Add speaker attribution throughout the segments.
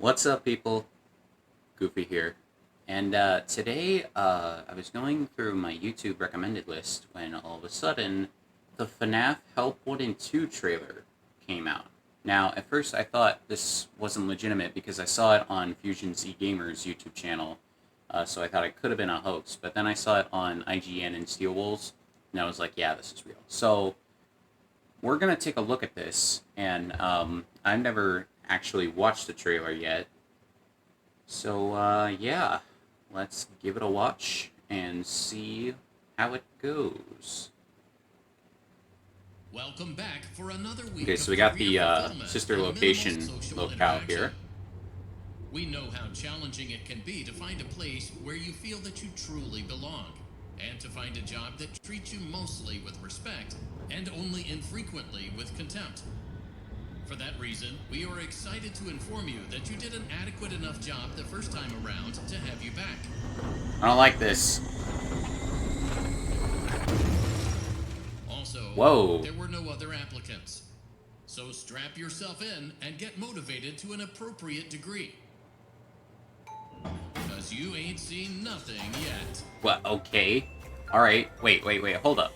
Speaker 1: What's up, people? Goofy here. And today, I was going through my YouTube recommended list when all of a sudden the FNAF Help Wanted 2 trailer came out. Now, at first I thought this wasn't legitimate because I saw it on Fusion Z Gamer's YouTube channel, so I thought it could have been a hoax. But then I saw it on IGN and Steel Wolves, and I was like, yeah, this is real. So, we're going to take a look at this, and I've never actually watched the trailer yet. So, yeah, let's give it a watch and see how it goes.
Speaker 2: Welcome back for another week.
Speaker 1: Okay, so we got the sister location locale here.
Speaker 2: We know how challenging it can be to find a place where you feel that you truly belong, and to find a job that treats you mostly with respect and only infrequently with contempt. For that reason, we are excited to inform you that you did an adequate enough job the first time around to have you back.
Speaker 1: I don't like this.
Speaker 2: Also,
Speaker 1: whoa,
Speaker 2: there were no other applicants. So strap yourself in and get motivated to an appropriate degree. Because you ain't seen nothing yet.
Speaker 1: Well, okay. Alright, wait, hold up.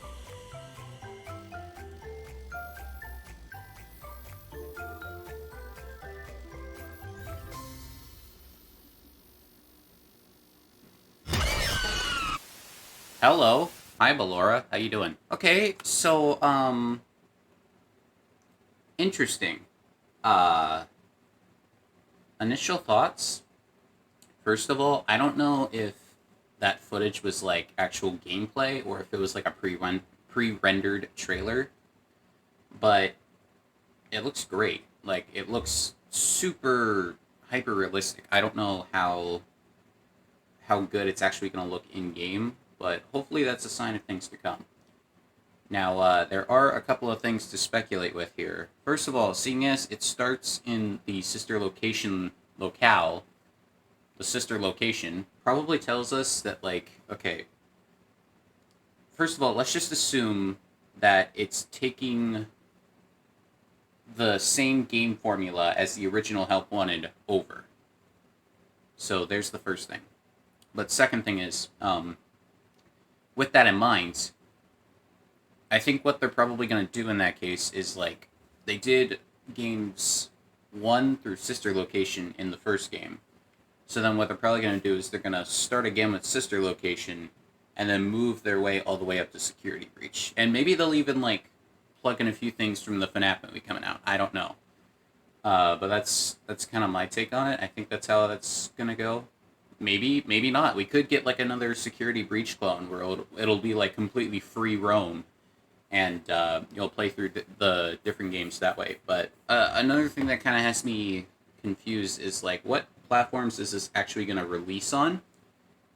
Speaker 1: Hello. Hi, Ballora. How you doing? Okay, so, interesting. Initial thoughts? First of all, I don't know if that footage was, like, actual gameplay, or if it was, like, a pre-rendered trailer. But it looks great. Like, it looks super hyper-realistic. I don't know how good it's actually going to look in-game, but hopefully that's a sign of things to come. Now, there are a couple of things to speculate with here. First of all, seeing as it starts in the sister location locale, the sister location probably tells us that, like, okay, first of all, let's just assume that it's taking the same game formula as the original Help Wanted over. So there's the first thing. But second thing is, with that in mind, I think what they're probably going to do in that case is, like, they did games 1 through sister location in the first game. So then what they're probably going to do is they're going to start again with sister location and then move their way all the way up to security breach. And maybe they'll even, like, plug in a few things from the FNAF movie coming out. I don't know. But that's kind of my take on it. I think that's how that's going to go. Maybe not. We could get, like, another security breach clone where it'll be, like, completely free roam, and you'll play through the different games that way. But another thing that kind of has me confused is, like, what platforms is this actually going to release on?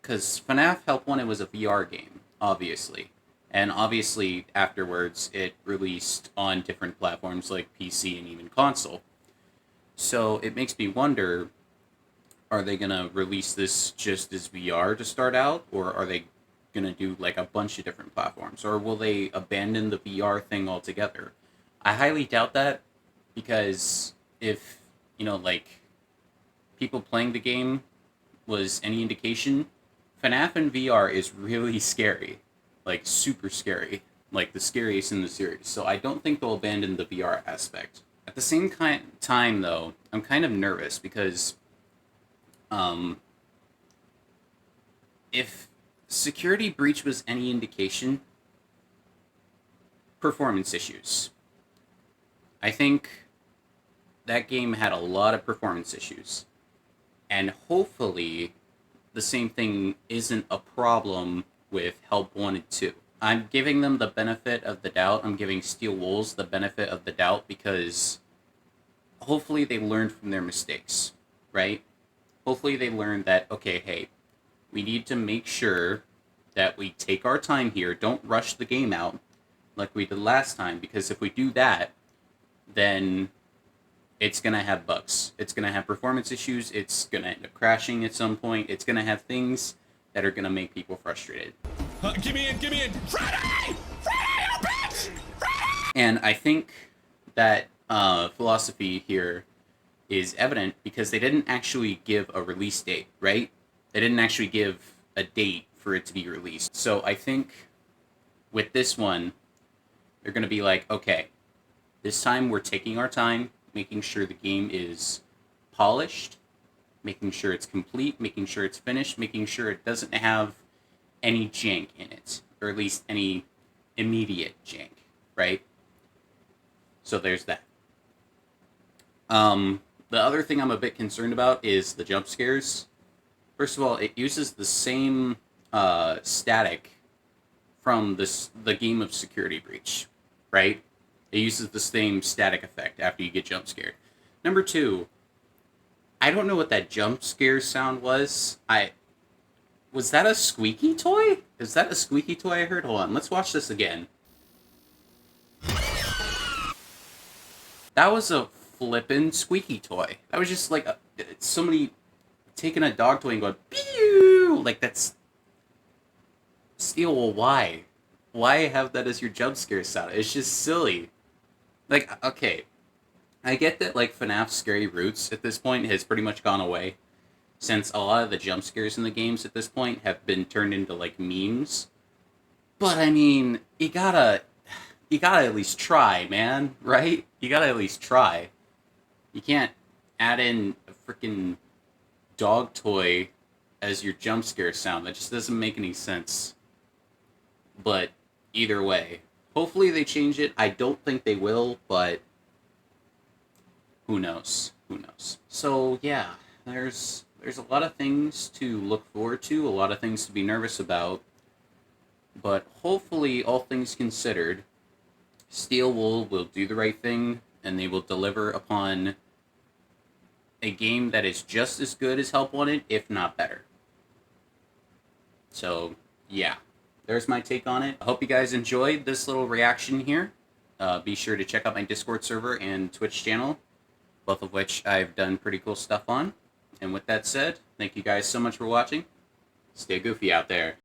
Speaker 1: Because FNAF Help Wanted was a VR game, obviously. And obviously, afterwards, it released on different platforms like PC and even console. So it makes me wonder, are they going to release this just as VR to start out? Or are they going to do, like, a bunch of different platforms? Or will they abandon the VR thing altogether? I highly doubt that, because if, you know, like, people playing the game was any indication, FNAF in VR is really scary. Like, super scary. Like, the scariest in the series. So I don't think they'll abandon the VR aspect. At the same time, though, I'm kind of nervous because if security breach was any indication, performance issues. I think that game had a lot of performance issues. And hopefully the same thing isn't a problem with Help Wanted 2. I'm giving them the benefit of the doubt. I'm giving Steel Wolves the benefit of the doubt because hopefully they learned from their mistakes, right? Hopefully they learned that, okay, hey, we need to make sure that we take our time here, don't rush the game out like we did last time, because if we do that, then it's going to have bugs. It's going to have performance issues. It's going to end up crashing at some point. It's going to have things that are going to make people frustrated.
Speaker 3: Give me in! Friday! Friday, you bitch! Friday!
Speaker 1: And I think that philosophy here is evident because they didn't actually give a release date, right? They didn't actually give a date for it to be released. So I think with this one, they're going to be like, okay, this time we're taking our time, making sure the game is polished, making sure it's complete, making sure it's finished, making sure it doesn't have any jank in it, or at least any immediate jank, right? So there's that. The other thing I'm a bit concerned about is the jump scares. First of all, it uses the same static from the game of Security Breach, right? It uses the same static effect after you get jump scared. Number two, I don't know what that jump scare sound was. Was that a squeaky toy? Is that a squeaky toy I heard? Hold on, let's watch this again. That was a flippin' squeaky toy. That was just like somebody taking a dog toy and going, pew! Like, that's... Steel, well, why? Why have that as your jump scare sound? It's just silly. Like, okay, I get that, like, FNAF's scary roots at this point has pretty much gone away, since a lot of the jump scares in the games at this point have been turned into, like, memes. But, I mean, you gotta at least try, man, right? You gotta at least try. You can't add in a freaking dog toy as your jump scare sound. That just doesn't make any sense. But either way, hopefully they change it. I don't think they will, but who knows? Who knows? So yeah, there's a lot of things to look forward to, a lot of things to be nervous about. But hopefully, all things considered, Steel Wool will do the right thing, and they will deliver upon a game that is just as good as Help Wanted, if not better. So, yeah. There's my take on it. I hope you guys enjoyed this little reaction here. Be sure to check out my Discord server and Twitch channel, both of which I've done pretty cool stuff on. And with that said, thank you guys so much for watching. Stay goofy out there.